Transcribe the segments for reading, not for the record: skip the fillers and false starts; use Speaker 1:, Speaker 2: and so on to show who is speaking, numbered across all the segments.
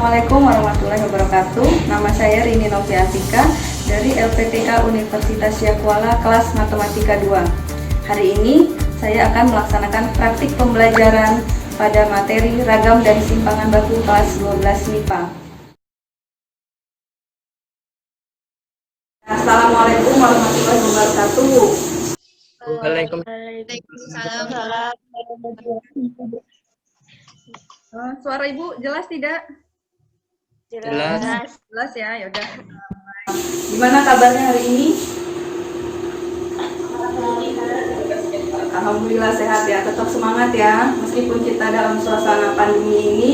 Speaker 1: Assalamualaikum warahmatullahi wabarakatuh. Nama saya Rini Noviantika dari LPTK Universitas Syakuala kelas Matematika 2. Hari ini saya akan melaksanakan praktik pembelajaran pada materi ragam dan simpangan baku kelas 12 MIPA. Assalamualaikum warahmatullahi wabarakatuh.
Speaker 2: Waalaikumsalam.
Speaker 1: Suara Ibu jelas tidak?
Speaker 2: Jelas.
Speaker 1: Jelas ya, yaudah. Gimana kabarnya hari ini? Alhamdulillah sehat ya, tetap semangat ya. Meskipun kita dalam suasana pandemi ini,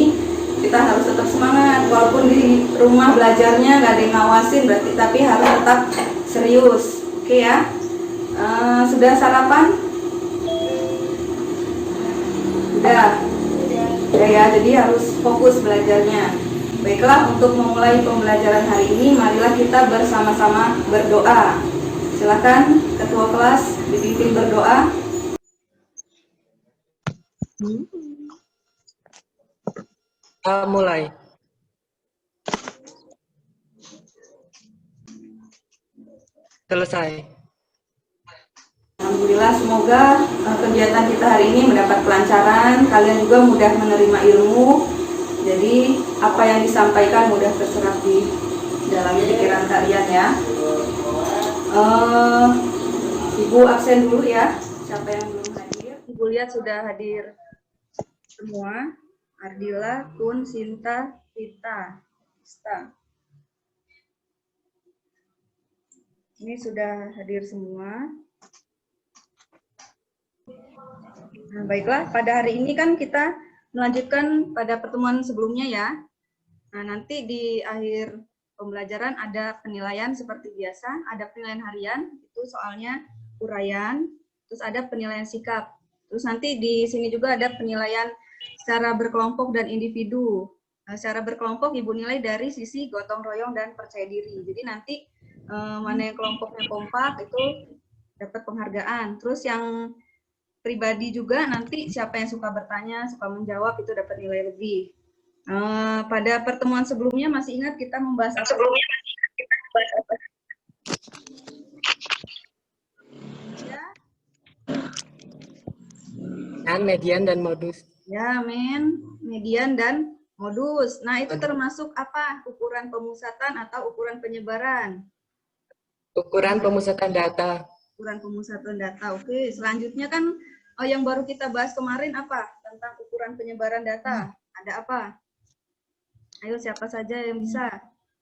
Speaker 1: kita harus tetap semangat. Walaupun di rumah belajarnya nggak ada yang ngawasin, berarti tapi harus tetap serius. Oke ya? Sudah sarapan? Sudah ya, jadi harus fokus belajarnya. Baiklah, untuk memulai pembelajaran hari ini, marilah kita bersama-sama berdoa. Silakan ketua kelas dipimpin berdoa.
Speaker 3: Mulai. Selesai.
Speaker 1: Alhamdulillah, semoga kegiatan kita hari ini mendapat kelancaran. Kalian juga mudah menerima ilmu. Jadi apa yang disampaikan mudah terserap di dalam pikiran kalian ya. Ibu absen dulu ya. Siapa yang belum hadir? Ibu lihat sudah hadir semua. Ardila, Kun, Sinta, Tita, Ista. Ini sudah hadir semua. Nah, baiklah, pada hari ini kan kita melanjutkan pada pertemuan sebelumnya ya. Nah, nanti di akhir pembelajaran ada penilaian seperti biasa, ada penilaian harian, itu soalnya uraian, terus ada penilaian sikap. Terus nanti di sini juga ada penilaian secara berkelompok dan individu. Nah, secara berkelompok Ibu nilai dari sisi gotong royong dan percaya diri. Jadi nanti mana yang kelompoknya kompak itu dapat penghargaan. Terus yang pribadi juga nanti siapa yang suka bertanya, suka menjawab itu dapat nilai lebih. Pada pertemuan sebelumnya masih ingat kita membahas apa? Ya.
Speaker 3: Median dan modus.
Speaker 1: Ya, median dan modus. Nah, itu termasuk apa? Ukuran pemusatan atau ukuran penyebaran?
Speaker 3: Ukuran pemusatan data.
Speaker 1: Ukuran pemusatan data. Oke, selanjutnya kan yang baru kita bahas kemarin apa? Tentang ukuran penyebaran data. Ada apa? Ayo, siapa saja yang bisa?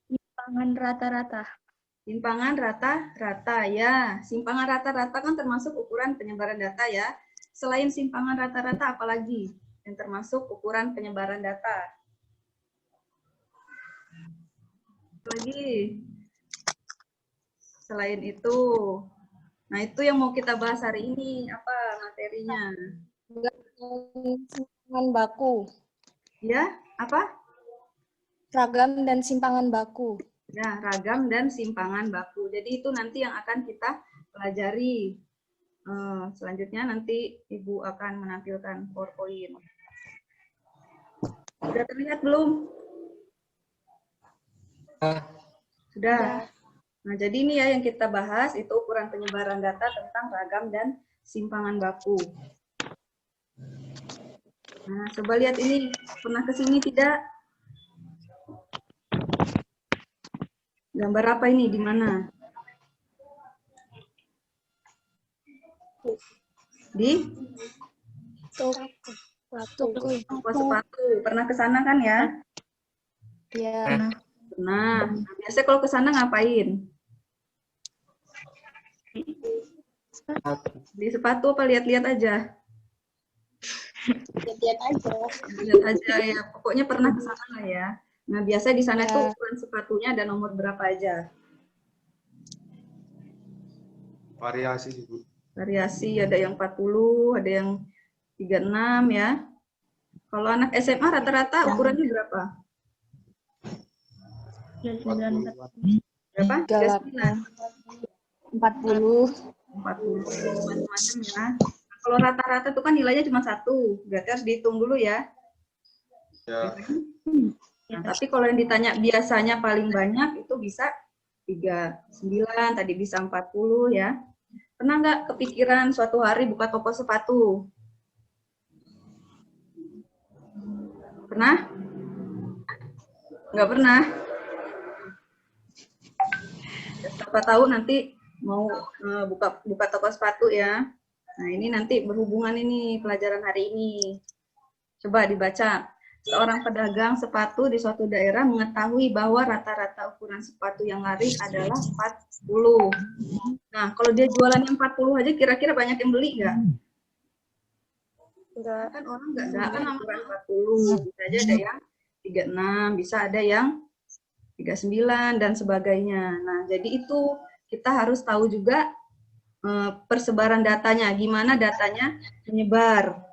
Speaker 2: Simpangan rata-rata.
Speaker 1: Simpangan rata-rata ya. Simpangan rata-rata kan termasuk ukuran penyebaran data ya. Selain simpangan rata-rata apalagi yang termasuk ukuran penyebaran data? Lagi. Selain itu. Nah, itu yang mau kita bahas hari ini, apa materinya?
Speaker 2: Simpangan baku.
Speaker 1: Ya, apa?
Speaker 2: Ragam dan simpangan baku.
Speaker 1: Ya, ragam dan simpangan baku. Jadi itu nanti yang akan kita pelajari. Selanjutnya nanti Ibu akan menampilkan PowerPoint. Sudah terlihat belum? Sudah. Nah, jadi ini ya yang kita bahas, itu ukuran penyebaran data tentang ragam dan simpangan baku. Nah, coba lihat ini, pernah ke sini tidak? Gambar apa ini, di mana? Di? Toko sepatu. Pernah ke sana kan ya?
Speaker 2: Iya.
Speaker 1: Nah, biasanya kalau ke sana ngapain? Di sepatu apa lihat-lihat aja?
Speaker 2: Lihat aja.
Speaker 1: Lihat aja ya. Pokoknya pernah ke sana lah ya. Nah, biasa di sana
Speaker 2: Ya.
Speaker 1: tuh ukuran sepatunya ada nomor berapa aja?
Speaker 4: Variasi sih, Bu.
Speaker 1: Variasi, ada yang 40, ada yang 36 ya. Kalau anak SMA rata-rata ukurannya berapa?
Speaker 4: 40.
Speaker 1: Berapa?
Speaker 2: 40.
Speaker 1: 40, macam-macam ya. Kalau rata-rata itu kan nilainya cuma 1, berarti harus dihitung dulu ya.
Speaker 4: Ya.
Speaker 1: Nah, Nah, tapi kalau yang ditanya biasanya paling banyak itu bisa 39, tadi bisa 40 ya. Pernah nggak kepikiran suatu hari buka toko sepatu? Pernah? Nggak pernah? Siapa tahu nanti mau buka toko sepatu ya. Nah, ini nanti berhubungan ini pelajaran hari ini. Coba dibaca. Seorang pedagang sepatu di suatu daerah mengetahui bahwa rata-rata ukuran sepatu yang laris adalah 40. Nah, kalau dia jualannya 40 aja, kira-kira banyak yang beli nggak?
Speaker 2: Enggak.
Speaker 1: Kan orang nggak kan ukuran 40. Bisa aja ada yang 36, bisa ada yang 39, dan sebagainya. Nah, jadi itu kita harus tahu juga persebaran datanya. Gimana datanya menyebar.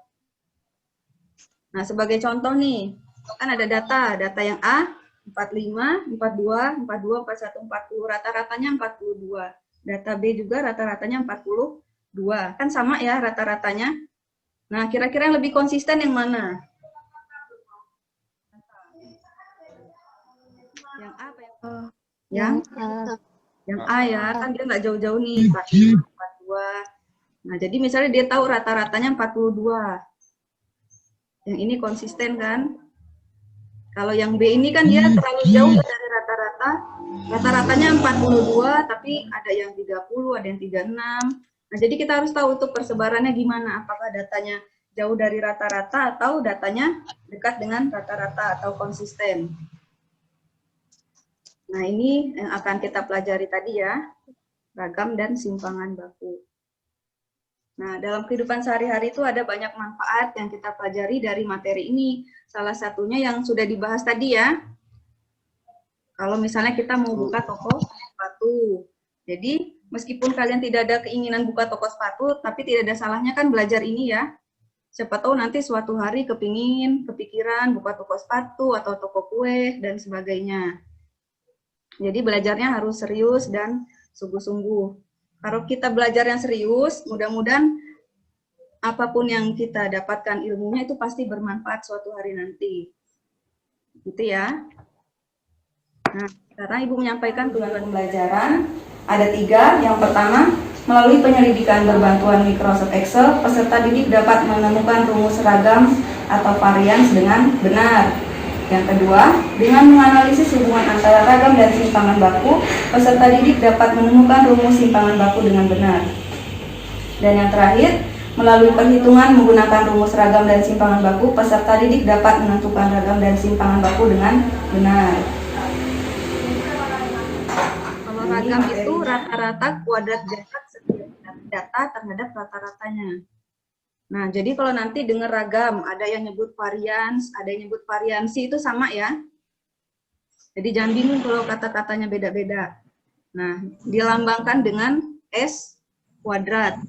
Speaker 1: Nah, sebagai contoh nih, kan ada data yang A, 45, 42, 42, 41, 40, rata-ratanya 42. Data B juga rata-ratanya 42. Kan sama ya rata-ratanya. Nah, kira-kira yang lebih konsisten yang mana? Yang A apa yang? Yang A ya, kan dia nggak jauh-jauh nih, 45, 42. Nah, jadi misalnya dia tahu rata-ratanya 42. Yang ini konsisten kan? Kalau yang B ini kan dia terlalu jauh dari rata-rata. Rata-ratanya 42, tapi ada yang 30, ada yang 36. Nah, jadi kita harus tahu untuk persebarannya gimana. Apakah datanya jauh dari rata-rata atau datanya dekat dengan rata-rata atau konsisten. Nah, ini yang akan kita pelajari tadi ya. Ragam dan simpangan baku. Nah, dalam kehidupan sehari-hari itu ada banyak manfaat yang kita pelajari dari materi ini. Salah satunya yang sudah dibahas tadi ya. Kalau misalnya kita mau buka toko sepatu. Jadi, meskipun kalian tidak ada keinginan buka toko sepatu, tapi tidak ada salahnya kan belajar ini ya. Siapa tahu nanti suatu hari kepikiran buka toko sepatu atau toko kue dan sebagainya. Jadi, belajarnya harus serius dan sungguh-sungguh. Kalau kita belajar yang serius, mudah-mudahan apapun yang kita dapatkan ilmunya itu pasti bermanfaat suatu hari nanti. Gitu ya. Nah, sekarang Ibu menyampaikan tujuan pembelajaran. Ada 3. Yang pertama, melalui penyelidikan berbantuan Microsoft Excel, peserta didik dapat menemukan rumus ragam atau varians dengan benar. Yang kedua, dengan menganalisis hubungan antara ragam dan simpangan baku, peserta didik dapat menemukan rumus simpangan baku dengan benar. Dan yang terakhir, melalui perhitungan menggunakan rumus ragam dan simpangan baku, peserta didik dapat menentukan ragam dan simpangan baku dengan benar. Kalau ragam itu rata-rata kuadrat jarak setiap data terhadap rata-ratanya. Nah, jadi kalau nanti dengar ragam, ada yang nyebut varians, ada yang nyebut variansi, itu sama ya. Jadi jangan bingung kalau kata-katanya beda-beda. Nah, dilambangkan dengan S kuadrat.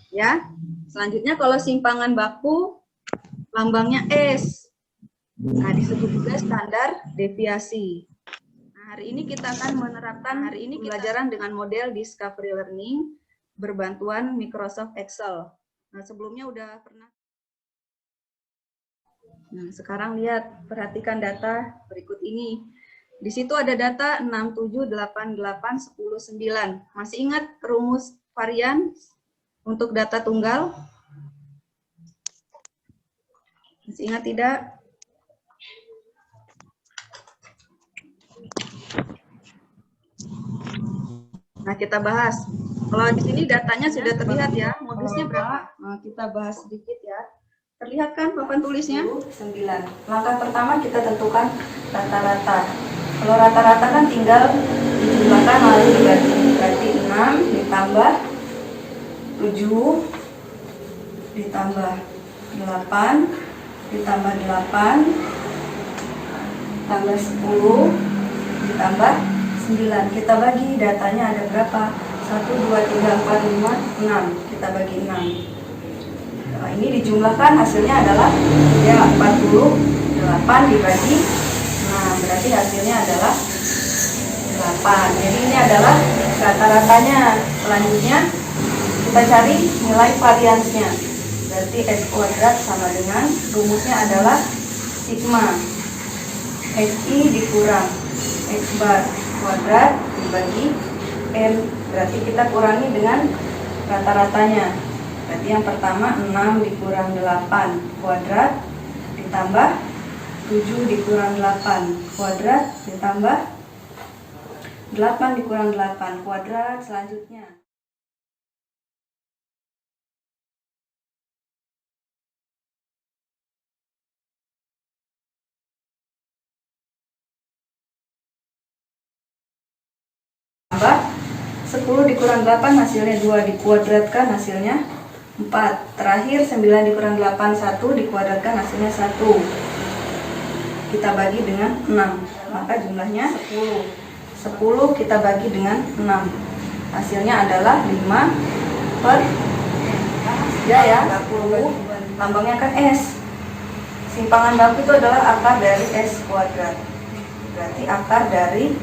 Speaker 1: Ya. Selanjutnya kalau simpangan baku, lambangnya S. Nah, disebut juga standar deviasi. Nah, hari ini kita akan menerapkan pembelajaran dengan model Discovery Learning berbantuan Microsoft Excel. Nah, sebelumnya udah pernah. Nah, sekarang lihat, perhatikan data berikut ini. Di situ ada data 6, 7, 8, 8, 10, 9. Masih ingat rumus varian untuk data tunggal? Masih ingat tidak? Nah, kita bahas. Kalau di sini datanya sudah terlihat ya, modusnya berapa? Nah, kita bahas sedikit ya. Terlihat kan papan tulisnya? 9. Langkah pertama kita tentukan rata-rata. Kalau rata-rata kan tinggal dijumlahkan lalu dibagi. Berarti 6 ditambah 7 ditambah 8 ditambah 8 tambah 10 ditambah 9. Kita bagi datanya ada berapa? 1, 2, 3, 4, 5, 6. Kita bagi 6. Nah, ini dijumlahkan hasilnya adalah ya 48 dibagi 6. Berarti hasilnya adalah 8. Jadi ini adalah rata-ratanya. Selanjutnya kita cari nilai variansnya. Berarti S kuadrat sama dengan rumusnya adalah sigma. XI dikurang X bar kuadrat dibagi N. Berarti kita kurangi dengan rata-ratanya. Berarti yang pertama 6 dikurang 8 kuadrat ditambah 7 dikurang 8 kuadrat ditambah 8 dikurang 8 kuadrat selanjutnya. Tambah 10 dikurang 8 hasilnya 2 dikuadratkan hasilnya 4. Terakhir 9 dikurang 8 1 dikuadratkan hasilnya 1. Kita bagi dengan 6. Maka jumlahnya 10. 10 kita bagi dengan 6. Hasilnya adalah 5 per 3 ya. 10. Lambangnya kan S. Simpangan baku itu adalah akar dari S kuadrat. Berarti akar dari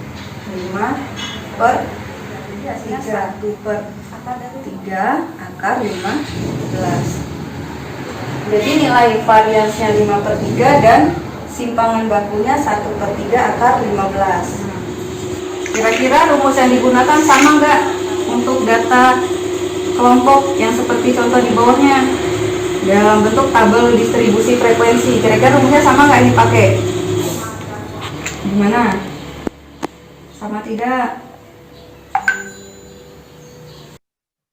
Speaker 1: 5 per 3, 1 per 3 akar 15. Jadi nilai variansnya 5 per 3 dan simpangan bakunya 1 per 3 akar 15. Kira-kira rumus yang digunakan sama nggak untuk data kelompok yang seperti contoh di bawahnya dalam bentuk tabel distribusi frekuensi? Kira-kira rumusnya sama nggak ini pakai? Gimana? Sama tidak?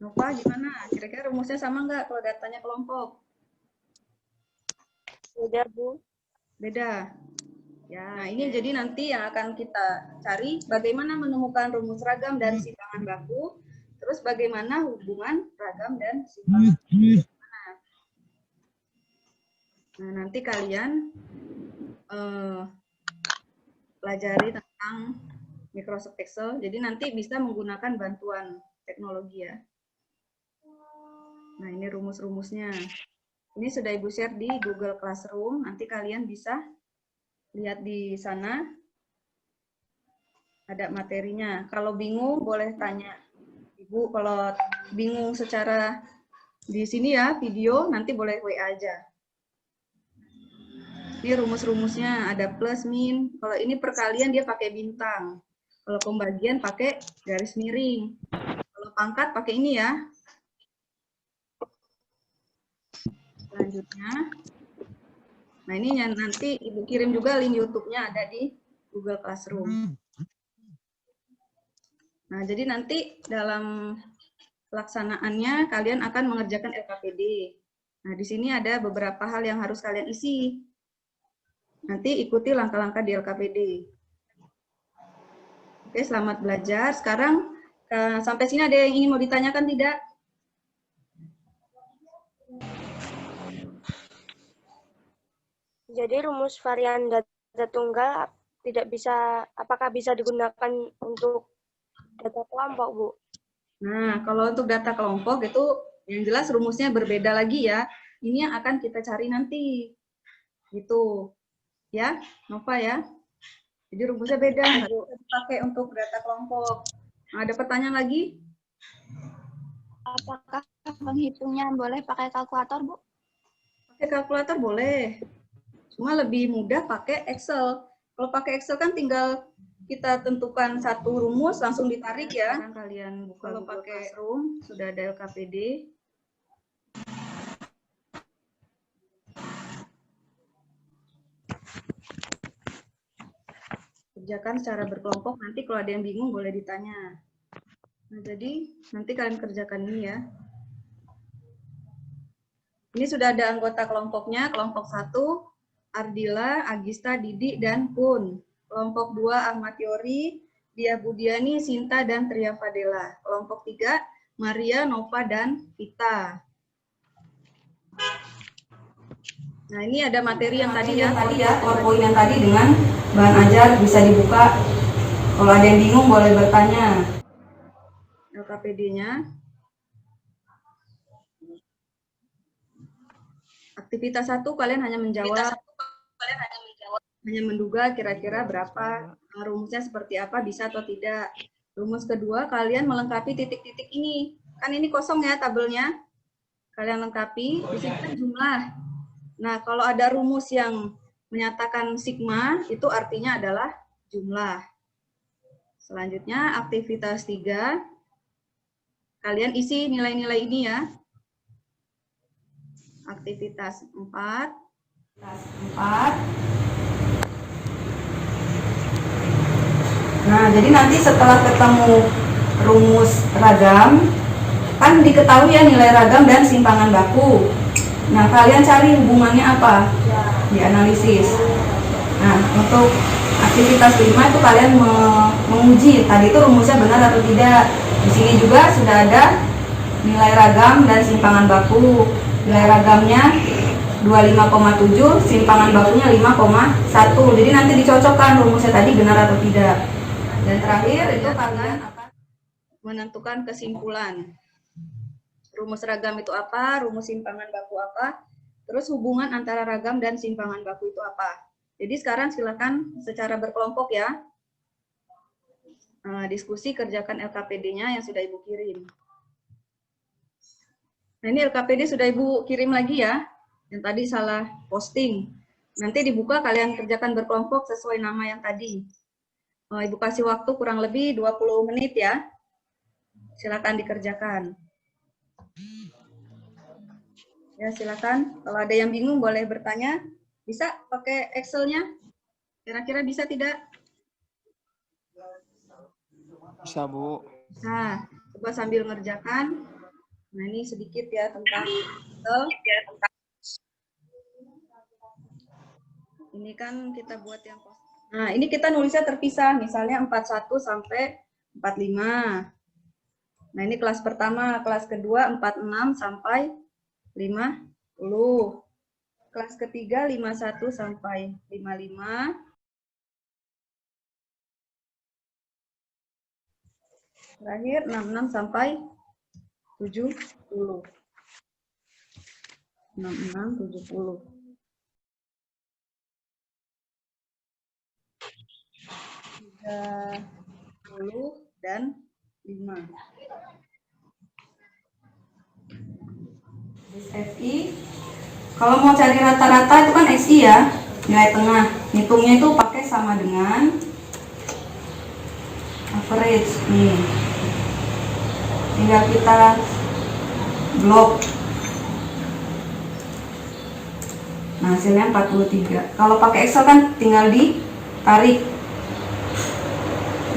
Speaker 1: Nova gimana? Kira-kira rumusnya sama nggak kalau datanya kelompok?
Speaker 2: Beda, Bu.
Speaker 1: Beda. Ya, nah ini jadi nanti yang akan kita cari bagaimana menemukan rumus ragam dan simpangan baku, terus bagaimana hubungan ragam dan simpangan baku. Nah, nanti kalian pelajari tentang Microsoft Excel, jadi nanti bisa menggunakan bantuan teknologi ya. Nah, ini rumus-rumusnya. Ini sudah Ibu share di Google Classroom, nanti kalian bisa lihat di sana. Ada materinya. Kalau bingung boleh tanya Ibu, kalau bingung secara di sini ya, video, nanti boleh WA aja. Ini rumus-rumusnya, ada plus, min. Kalau ini perkalian dia pakai bintang. Kalau pembagian pakai garis miring. Kalau pangkat pakai ini ya. Selanjutnya, nah ini yang nanti Ibu kirim juga link YouTube-nya ada di Google Classroom. Nah, jadi nanti dalam pelaksanaannya kalian akan mengerjakan LKPD. Nah, di sini ada beberapa hal yang harus kalian isi. Nanti ikuti langkah-langkah di LKPD. Oke, selamat belajar. Sekarang sampai sini ada yang ingin mau ditanyakan tidak?
Speaker 2: Jadi rumus varian data tunggal tidak bisa, apakah bisa digunakan untuk data kelompok, Bu?
Speaker 1: Nah, kalau untuk data kelompok itu yang jelas rumusnya berbeda lagi ya. Ini yang akan kita cari nanti. Gitu. Ya, Nova ya. Jadi rumusnya beda, nggak bisa dipakai untuk data kelompok. Nah, ada pertanyaan lagi?
Speaker 5: Apakah penghitungnya boleh pakai kalkulator, Bu?
Speaker 1: Pakai kalkulator boleh. Cuma lebih mudah pakai Excel. Kalau pakai Excel kan tinggal kita tentukan satu rumus langsung ditarik ya. Sekarang kalian buka Google Classroom, sudah ada LKPD. Kerjakan secara berkelompok, nanti kalau ada yang bingung boleh ditanya. Nah, jadi nanti kalian kerjakan ini ya. Ini sudah ada anggota kelompoknya, kelompok 1, Ardila, Agista, Didi, dan Kun. Kelompok 2, Ahmad Yori, Dia Budiani, Sinta, dan Tria Fadela. Kelompok 3, Maria, Nova, dan Vita. Nah, ini ada materi yang tadi ya, PowerPoint yang tadi dengan bahan ajar bisa dibuka. Kalau ada yang bingung boleh bertanya. LKPD-nya. Aktivitas 1 kalian hanya menjawab, hanya menduga kira-kira berapa, rumusnya seperti apa, bisa atau tidak. Rumus kedua kalian melengkapi titik-titik ini. Kan ini kosong ya tabelnya. Kalian lengkapi, di sini kan jumlah. Nah, kalau ada rumus yang menyatakan sigma itu artinya adalah jumlah. Selanjutnya aktivitas 3. Kalian isi nilai-nilai ini ya. Aktivitas 4. Nah, jadi nanti setelah ketemu rumus ragam, kan diketahui ya nilai ragam dan simpangan baku. Nah, kalian cari hubungannya apa? Dianalisis. Nah, untuk aktivitas 5 itu kalian menguji tadi itu rumusnya benar atau tidak. Di sini juga sudah ada nilai ragam dan simpangan baku. Nilai ragamnya 25,7, simpangan bakunya 5,1. Jadi nanti dicocokkan rumusnya tadi benar atau tidak. Dan terakhir itu kalian akan menentukan kesimpulan. Rumus ragam itu apa, rumus simpangan baku apa, terus hubungan antara ragam dan simpangan baku itu apa. Jadi sekarang silakan secara berkelompok ya. Diskusi kerjakan LKPD-nya yang sudah Ibu kirim. Nah, ini LKPD sudah Ibu kirim lagi ya. Yang tadi salah posting. Nanti dibuka kalian kerjakan berkelompok sesuai nama yang tadi. Ibu kasih waktu kurang lebih 20 menit ya. Silakan dikerjakan. Ya, silakan. Kalau ada yang bingung boleh bertanya. Bisa pakai Excel-nya? Kira-kira bisa tidak?
Speaker 6: Bisa, Bu.
Speaker 1: Nah, coba sambil ngerjakan. Nah, ini sedikit ya tentang Excel. Ini kan kita buat yang kosong. Nah, ini kita nulisnya terpisah, misalnya 41 sampai 45. Nah, ini kelas pertama, kelas kedua 46 sampai 50. Kelas ketiga 51 sampai 55. Terakhir 66 sampai 70. 66, 70. 30 dan 5. SI. Kalau mau cari rata-rata itu kan SI ya, nilai tengah. Hitungnya itu pakai sama dengan average nih. Tinggal kita blok. Nah, hasilnya 43. Kalau pakai Excel kan tinggal ditarik.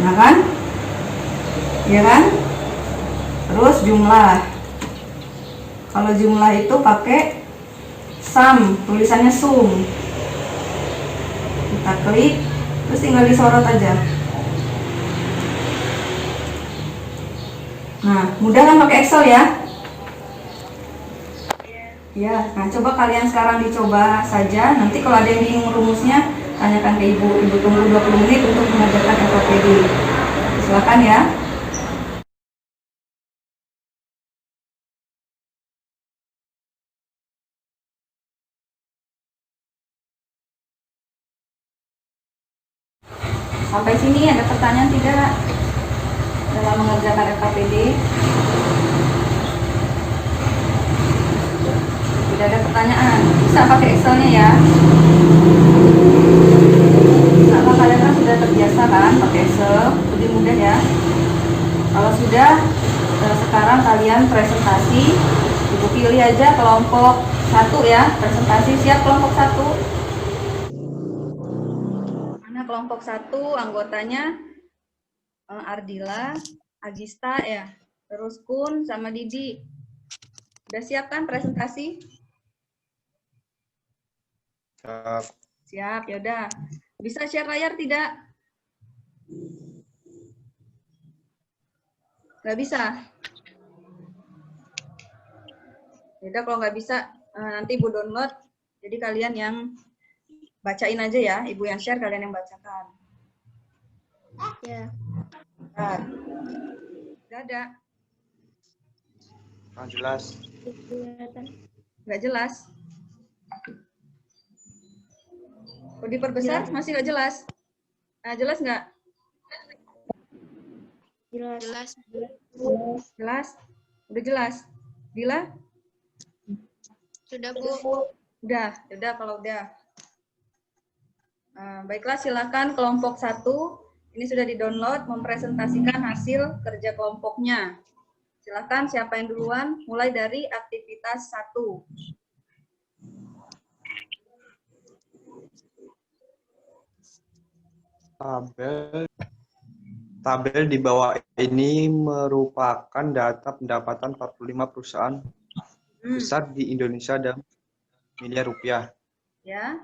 Speaker 1: Nah kan? Ya kan? Terus jumlah. Kalau jumlah itu pakai sum, tulisannya sum. Kita klik, terus tinggal disorot aja. Nah, mudah kan pakai Excel ya? Ya, nah coba kalian sekarang dicoba saja. Nanti kalau ada yang bingung rumusnya, tanyakan ke Ibu. Ibu tunggu 20 menit untuk mengerjakan LKPD. Silakan ya. Sampai sini ada pertanyaan tidak dalam mengerjakan LKPD? Tidak ada pertanyaan. Bisa pakai Excel-nya ya. Sama kalian kan sudah terbiasa kan pakai Excel, lebih mudah ya. Kalau sudah, sekarang kalian presentasi. Ibu pilih aja kelompok 1 ya, presentasi. Siap kelompok 1? Kelompok 1 anggotanya Ardila, Agista ya, terus Kun sama Didi. Udah siap kan presentasi?
Speaker 4: Siap.
Speaker 1: Siap, yaudah. Bisa share layar tidak? Nggak bisa? Yaudah, kalau nggak bisa nanti Ibu download. Jadi kalian yang bacain aja ya, Ibu yang share, kalian yang bacakan.
Speaker 2: Ya.
Speaker 1: Bentar. Nggak ada.
Speaker 4: Nggak jelas.
Speaker 1: Nggak jelas. Kalau diperbesar masih nggak jelas. Nah, jelas nggak?
Speaker 2: Jelas.
Speaker 1: Jelas? Udah jelas? Dila?
Speaker 5: Sudah, Bu.
Speaker 1: Udah kalau udah. Baiklah, silakan kelompok 1. Ini sudah di-download, mempresentasikan hasil kerja kelompoknya. Silakan siapa yang duluan, mulai dari aktivitas 1.
Speaker 4: Tabel di bawah ini merupakan data pendapatan 45 perusahaan besar di Indonesia dan miliar rupiah.
Speaker 1: Ya.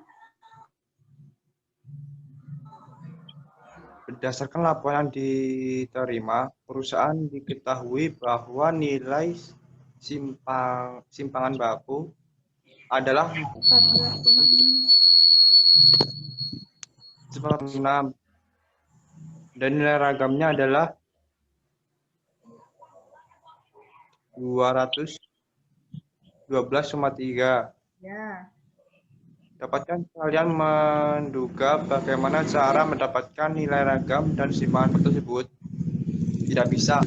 Speaker 4: Berdasarkan laporan yang diterima, perusahaan diketahui bahwa nilai simpangan baku adalah 14,6 dan nilai ragamnya adalah 212,3.
Speaker 1: Ya.
Speaker 4: Dapatkan kalian menduga bagaimana cara mendapatkan nilai ragam dan simpangan tersebut? Tidak bisa.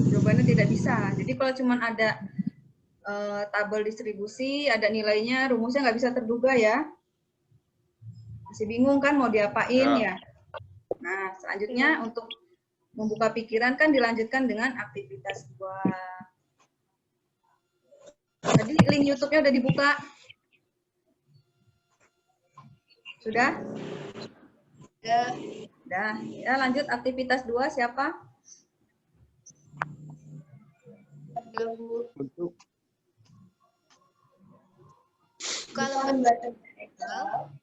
Speaker 1: Jawabannya tidak bisa. Jadi kalau cuma ada tabel distribusi, ada nilainya, rumusnya nggak bisa terduga ya. Masih bingung kan mau diapain ya? Nah, selanjutnya untuk membuka pikiran kan dilanjutkan dengan aktivitas 2. Tadi link YouTube-nya udah dibuka? Sudah? Sudah. Ya, lanjut aktivitas 2 siapa?
Speaker 4: Untuk
Speaker 7: Kalau membaca Excel,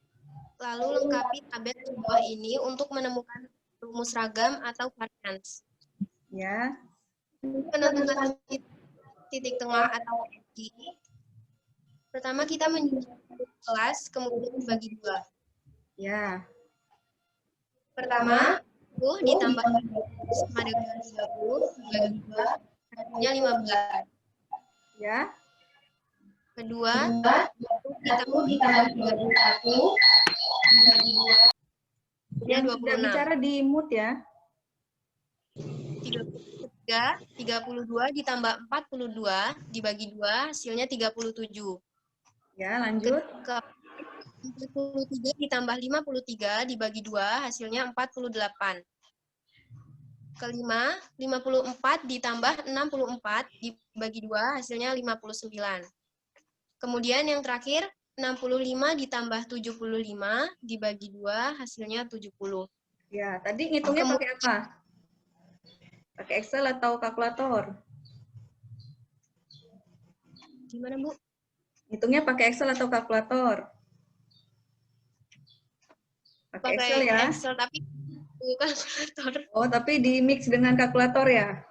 Speaker 7: lalu lengkapi tabel di bawah ini untuk menemukan rumus ragam atau varians.
Speaker 1: Ya.
Speaker 7: Menentukan titik tengah atau FG. Pertama kita menyusun kelas, kemudian dibagi 2.
Speaker 1: Ya.
Speaker 7: Pertama, 10 ditambah sama dengan 30 dibagi 2, hasilnya 15.
Speaker 1: Ya.
Speaker 7: Kedua, 20 ditambah 31 dibagi 2, hasilnya
Speaker 1: Yang tidak
Speaker 7: 26.
Speaker 1: bicara di mute ya.
Speaker 7: 32 ditambah 42 dibagi 2, hasilnya 37.
Speaker 1: Ya, lanjut.
Speaker 7: 43 ditambah 53 dibagi 2, hasilnya 48. Kelima, 54 ditambah 64 dibagi 2, hasilnya 59. Kemudian yang terakhir, 65 ditambah 75 dibagi 2, hasilnya 70.
Speaker 1: Ya, tadi ngitungnya pakai apa? Pakai Excel atau kalkulator?
Speaker 7: Gimana, Bu?
Speaker 1: Ngitungnya pakai Excel atau kalkulator? Pakai Excel ya?
Speaker 7: Excel, tapi bukan kalkulator.
Speaker 1: Oh, tapi di mix dengan kalkulator ya?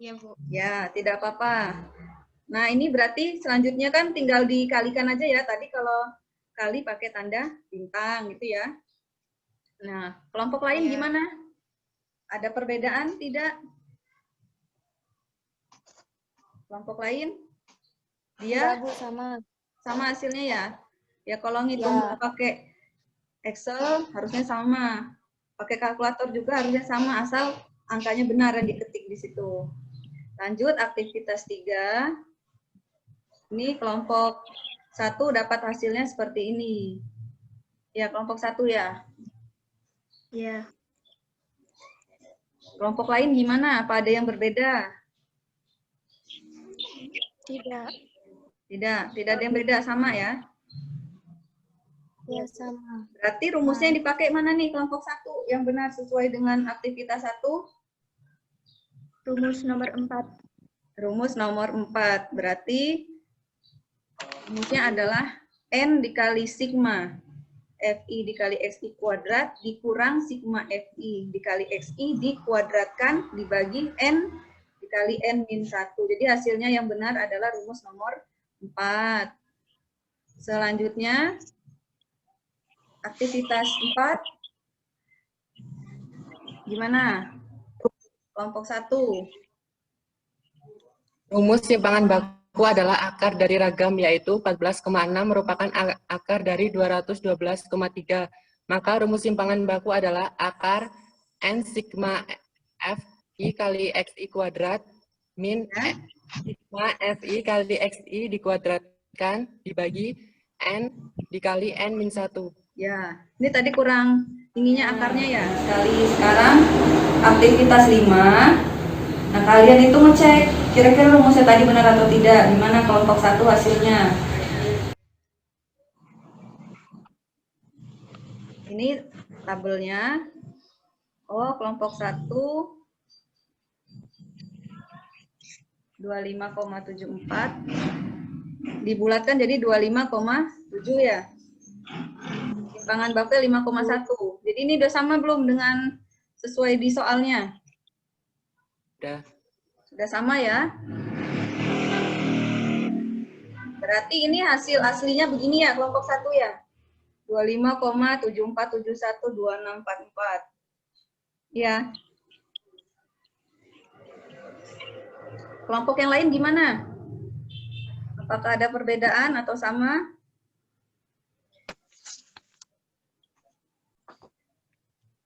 Speaker 7: Iya, Bu.
Speaker 1: Ya, tidak apa-apa. Nah, ini berarti selanjutnya kan tinggal dikalikan aja ya. Tadi kalau kali pakai tanda bintang gitu ya. Nah, kelompok lain
Speaker 7: Ya.
Speaker 1: gimana? Ada perbedaan tidak? Kelompok lain? Dia
Speaker 2: Bu, sama.
Speaker 1: sama hasilnya ya? Ya kalau ngitung pakai Excel harusnya sama. Pakai kalkulator juga harusnya sama, asal angkanya benar yang diketik di situ. Lanjut aktivitas 3. Ini kelompok 1 dapat hasilnya seperti ini. Ya, kelompok 1 ya.
Speaker 5: Ya.
Speaker 1: Kelompok lain gimana? Apa ada yang berbeda?
Speaker 2: Tidak.
Speaker 1: Tidak ada yang beda, sama ya.
Speaker 2: Ya, sama.
Speaker 1: Berarti rumusnya yang dipakai mana nih kelompok 1 yang benar sesuai dengan aktivitas 1?
Speaker 5: Rumus nomor 4.
Speaker 1: Rumus nomor 4. Berarti rumusnya adalah N dikali sigma FI dikali XI kuadrat dikurang sigma FI dikali XI dikuadratkan dibagi N dikali N min 1. Jadi hasilnya yang benar adalah rumus nomor 4. Selanjutnya, aktivitas 4. Gimana? Kelompok 1.
Speaker 3: Rumus simpangan baku adalah akar dari ragam, yaitu 14,6 merupakan akar dari 212,3. Maka rumus simpangan baku adalah akar N sigma FI kali XI kuadrat min sigma FI kali XI dikuadratkan dibagi N dikali N min 1.
Speaker 1: Ya, ini tadi kurang tingginya akarnya ya. Kali sekarang aktivitas 5. Nah, kalian itu ngecek kira-kira rumusnya tadi benar atau tidak. Gimana kelompok 1 hasilnya? Ini tabelnya. Oh, kelompok 1 25,74 dibulatkan jadi 25,7 ya. Simpangan bakunya 5,1. Jadi ini udah sama belum dengan sesuai di soalnya?
Speaker 3: Udah.
Speaker 1: Sudah sama ya? Berarti ini hasil aslinya begini ya, kelompok 1 ya? 25,74712644. Ya. Kelompok yang lain gimana? Apakah ada perbedaan atau sama?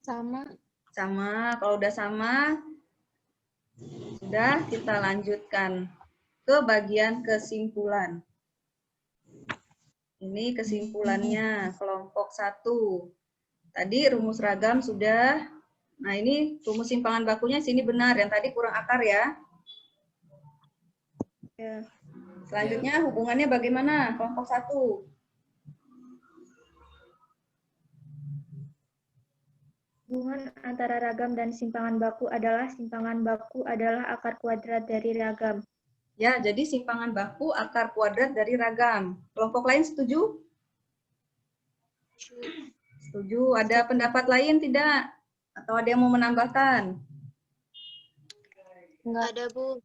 Speaker 2: Sama.
Speaker 1: Sama. Kalau udah sama, sudah kita lanjutkan ke bagian kesimpulan. Ini kesimpulannya, kelompok 1. Tadi rumus ragam sudah. Nah, ini rumus simpangan bakunya sini benar. Yang tadi kurang akar ya.
Speaker 5: Ya.
Speaker 1: Selanjutnya hubungannya bagaimana? Kelompok 1.
Speaker 5: Hubungan antara ragam dan simpangan baku adalah akar kuadrat dari ragam.
Speaker 1: Ya, jadi simpangan baku akar kuadrat dari ragam. Kelompok lain setuju? Setuju. Ada pendapat lain tidak? Atau ada yang mau menambahkan?
Speaker 2: Enggak ada, Bu.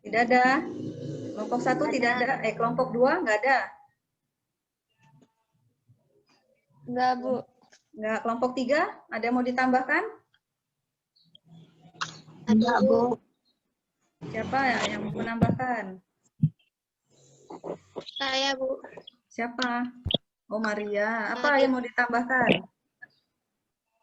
Speaker 1: Tidak ada. Kelompok 1 tidak ada. Kelompok 2 nggak ada.
Speaker 2: Enggak, Bu.
Speaker 1: Nggak. Kelompok 3 ada yang mau ditambahkan?
Speaker 2: Ada, Bu.
Speaker 1: Siapa yang mau menambahkan?
Speaker 2: Saya, Bu.
Speaker 1: Siapa? Oh, Maria. Apa yang mau ditambahkan?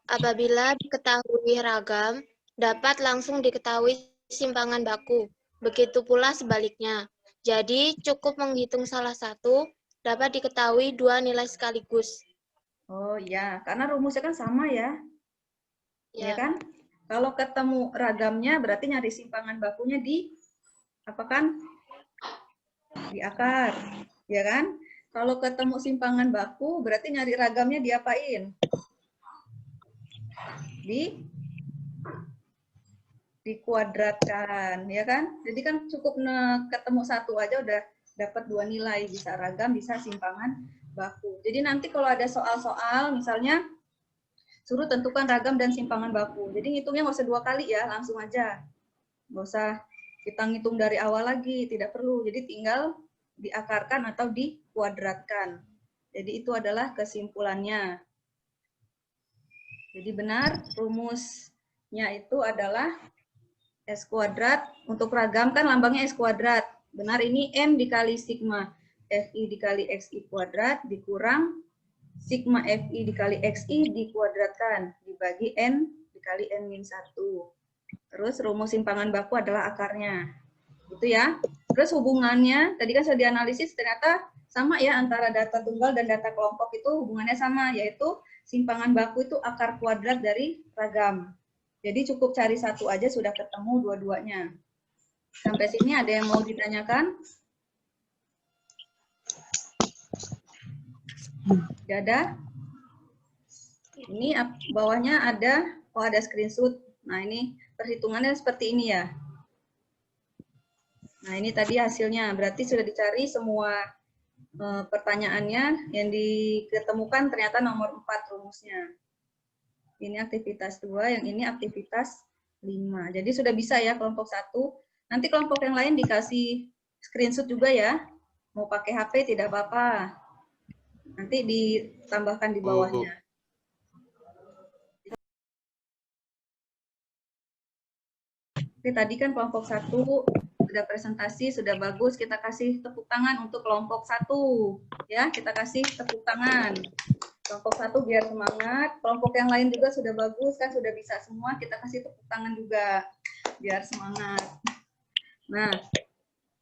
Speaker 2: Apabila diketahui ragam, dapat langsung diketahui simpangan baku. Begitu pula sebaliknya. Jadi, cukup menghitung salah satu, dapat diketahui dua nilai sekaligus.
Speaker 1: Oh iya, karena rumusnya kan sama ya. Ya
Speaker 2: Ya.
Speaker 1: kan? Kalau ketemu ragamnya berarti nyari simpangan bakunya di apa kan? Di akar. Ya kan? Kalau ketemu simpangan baku berarti nyari ragamnya diapain? Dikuadratkan, ya kan? Jadi kan cukup ketemu satu aja udah dapat dua nilai, bisa ragam, bisa simpangan baku. Jadi nanti kalau ada soal-soal, misalnya suruh tentukan ragam dan simpangan baku. Jadi ngitungnya nggak usah 2 kali ya, langsung aja. Nggak usah kita ngitung dari awal lagi, tidak perlu. Jadi tinggal diakarkan atau dikuadratkan. Jadi itu adalah kesimpulannya. Jadi benar, rumusnya itu adalah S kuadrat. Untuk ragam kan lambangnya S kuadrat. Benar, ini M dikali sigma FI dikali XI kuadrat dikurang sigma FI dikali XI dikuadratkan dibagi N dikali N-1. Terus rumus simpangan baku adalah akarnya. Gitu ya. Terus hubungannya, tadi kan sudah dianalisis, ternyata sama ya antara data tunggal dan data kelompok itu hubungannya sama, yaitu simpangan baku itu akar kuadrat dari ragam. Jadi cukup cari satu aja sudah ketemu dua-duanya. Sampai sini ada yang mau ditanyakan? Tidak ada? Ini bawahnya ada, oh ada screenshot. Nah ini perhitungannya seperti ini ya. Nah ini tadi hasilnya, berarti sudah dicari semua pertanyaannya, yang diketemukan ternyata nomor 4 rumusnya. Ini aktivitas 2, yang ini aktivitas 5. Jadi sudah bisa ya kelompok 1. Nanti kelompok yang lain dikasih screenshot juga ya. Mau pakai HP tidak apa-apa. Nanti ditambahkan di bawahnya. Oke, tadi kan kelompok 1 sudah presentasi, sudah bagus. Kita kasih tepuk tangan untuk kelompok 1. Ya, kita kasih tepuk tangan. Kelompok 1 biar semangat. Kelompok yang lain juga sudah bagus, kan sudah bisa semua. Kita kasih tepuk tangan juga biar semangat. Nah,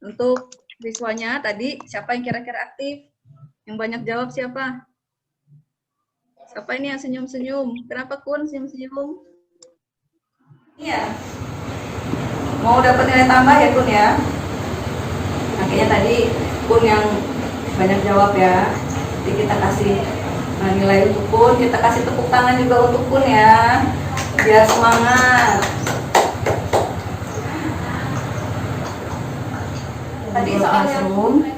Speaker 1: untuk siswanya tadi, siapa yang kira-kira aktif? Yang banyak jawab siapa? Siapa ini yang senyum-senyum? Kenapa Kun senyum-senyum? Iya. Mau dapat nilai tambah ya Kun ya? Akhirnya tadi Kun yang banyak jawab ya. Jadi kita kasih nilai untuk Kun, kita kasih tepuk tangan juga untuk Kun ya. Biar semangat. Tadi soal classroom.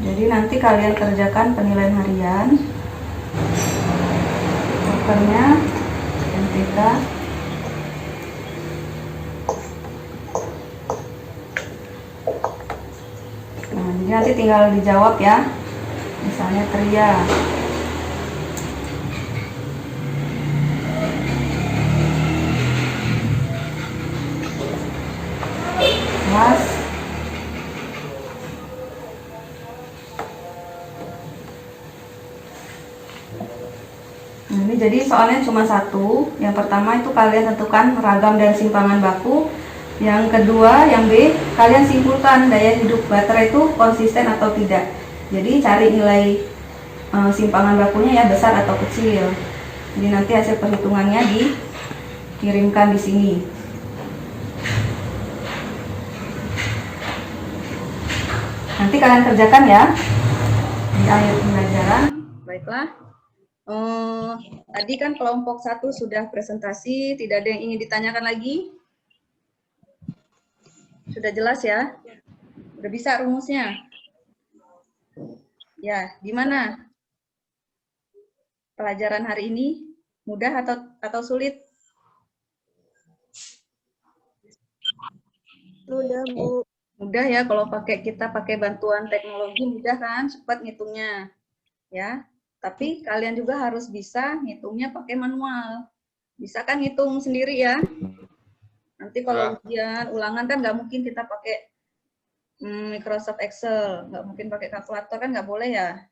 Speaker 1: Jadi nanti kalian kerjakan penilaian harian. Papernya NTK. Nah, jadi nanti tinggal dijawab ya. Misalnya Tria. Kelas. Nah, ini jadi soalnya cuma satu. Yang pertama itu kalian tentukan ragam dan simpangan baku. Yang kedua, yang B, kalian simpulkan daya hidup baterai itu konsisten atau tidak. Jadi cari nilai simpangan bakunya ya, besar atau kecil. Jadi nanti hasil perhitungannya dikirimkan di sini. Nanti kalian kerjakan ya di akhir pembelajaran. Baiklah. Tadi kan kelompok 1 sudah presentasi, tidak ada yang ingin ditanyakan lagi? Sudah jelas ya? Udah bisa rumusnya? Ya, gimana? Pelajaran hari ini mudah atau sulit?
Speaker 2: Mudah, Bu.
Speaker 1: Mudah ya, kalau kita pakai bantuan teknologi mudah kan, cepat ngitungnya. Ya. Tapi kalian juga harus bisa ngitungnya pakai manual. Bisa kan ngitung sendiri ya? Nanti kalau ujian ulangan kan nggak mungkin kita pakai Microsoft Excel, nggak mungkin pakai kalkulator kan nggak boleh ya.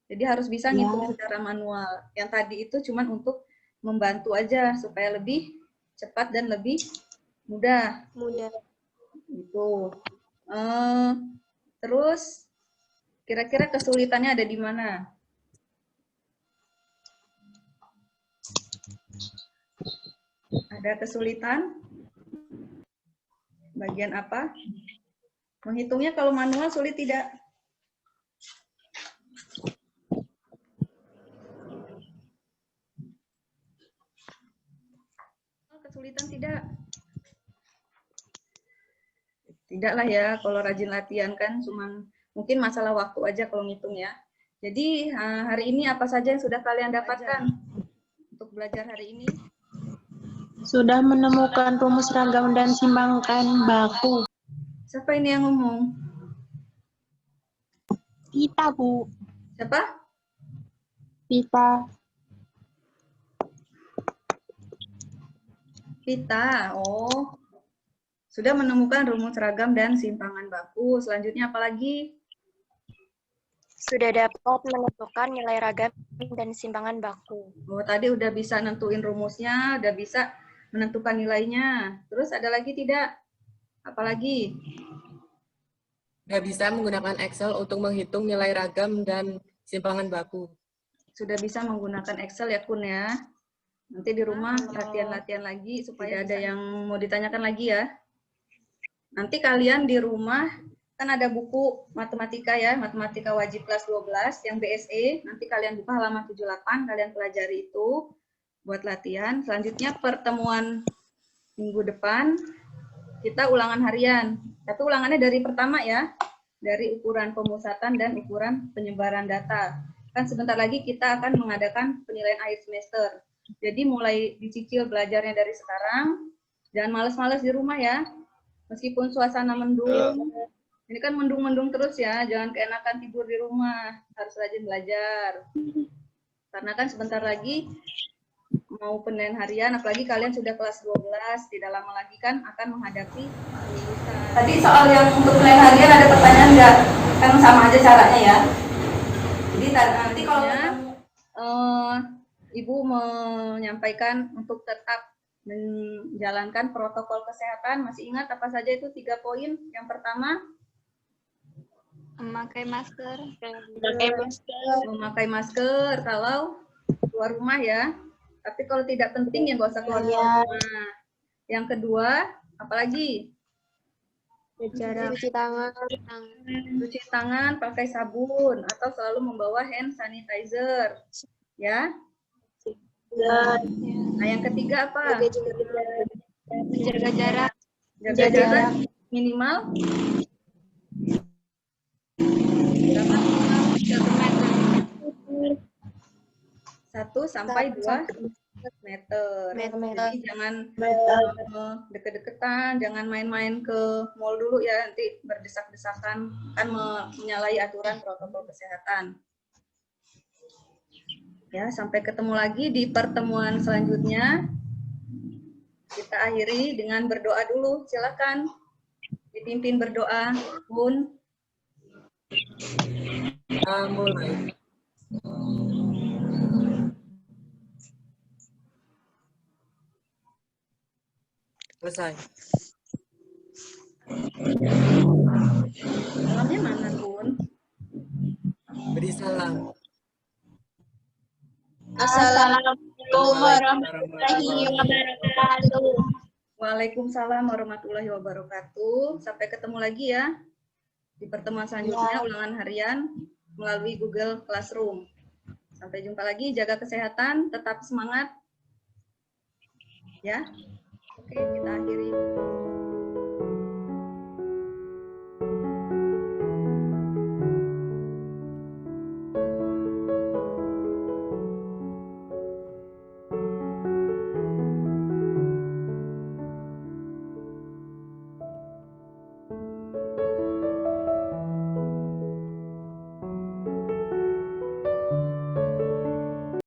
Speaker 1: Jadi harus bisa ngitung secara manual. Yang tadi itu cuma untuk membantu aja supaya lebih cepat dan lebih mudah.
Speaker 2: Mudah.
Speaker 1: Gitu. Terus kira-kira kesulitannya ada di mana? Ada kesulitan? Bagian apa? Menghitungnya kalau manual sulit tidak? Kesulitan tidak? Tidaklah ya, kalau rajin latihan kan cuma mungkin masalah waktu aja kalau ngitung ya. Jadi hari ini apa saja yang sudah kalian dapatkan untuk belajar hari ini?
Speaker 8: Sudah menemukan rumus ragam dan simpangan baku.
Speaker 1: Siapa ini yang ngomong?
Speaker 8: Kita, Bu.
Speaker 1: Siapa?
Speaker 8: Kita.
Speaker 1: Kita. Oh. Sudah menemukan rumus ragam dan simpangan baku. Selanjutnya apa lagi?
Speaker 2: Sudah dapat menentukan nilai ragam dan simpangan baku.
Speaker 1: Oh, tadi udah bisa nentuin rumusnya, udah bisa menentukan nilainya. Terus ada lagi tidak? Apalagi?
Speaker 3: Nggak bisa menggunakan Excel untuk menghitung nilai ragam dan simpangan baku.
Speaker 1: Sudah bisa menggunakan Excel ya Kun ya. Nanti di rumah latihan-latihan lagi supaya ada yang mau ditanyakan lagi ya. Nanti kalian di rumah kan ada buku matematika ya, matematika wajib kelas 12 yang BSE. Nanti kalian buka halaman 78, kalian pelajari itu buat latihan. Selanjutnya pertemuan minggu depan kita ulangan harian. Tapi ulangannya dari pertama ya, dari ukuran pemusatan dan ukuran penyebaran data. Kan sebentar lagi kita akan mengadakan penilaian akhir semester. Jadi mulai dicicil belajarnya dari sekarang. Jangan males-males di rumah ya. Meskipun suasana mendung, ini kan mendung-mendung terus ya, jangan keenakan tidur di rumah, harus rajin belajar. Karena kan sebentar lagi mau penilaian harian, apalagi kalian sudah kelas 12, tidak lama lagi kan akan menghadapi lulusan. Tadi soal yang untuk penilaian harian ada pertanyaan nggak? Kan sama aja caranya ya. Jadi nanti kalau Ibu menyampaikan untuk tetap menjalankan protokol kesehatan, masih ingat apa saja itu 3 poin? Yang pertama,
Speaker 5: Memakai masker.
Speaker 2: Memakai masker.
Speaker 1: memakai masker. Kalau keluar rumah ya. Tapi kalau tidak penting ya nggak usah keluar
Speaker 8: Iya.
Speaker 1: rumah. Yang kedua, apalagi?
Speaker 2: Cuci tangan.
Speaker 1: Cuci tangan pakai sabun atau selalu membawa hand sanitizer. Ya. Nah, yang ketiga apa?
Speaker 2: Menjaga jarak.
Speaker 1: Jaga jarak minimal 1 sampai 2 meter. Jadi jangan deket-deketan, jangan main-main ke mall dulu ya, nanti berdesak-desakan kan menyalahi aturan protokol kesehatan. Ya, sampai ketemu lagi di pertemuan selanjutnya. Kita akhiri dengan berdoa dulu. Silakan dipimpin berdoa, Bun.
Speaker 3: Mulai. Selesai.
Speaker 1: Salamnya mana, Bun?
Speaker 3: Beri salam.
Speaker 8: Assalamualaikum warahmatullahi wabarakatuh.
Speaker 1: Waalaikumsalam warahmatullahi wabarakatuh. Sampai ketemu lagi ya di pertemuan selanjutnya ulangan harian melalui Google Classroom. Sampai jumpa lagi, jaga kesehatan, tetap semangat. Ya. Oke, kita akhiri.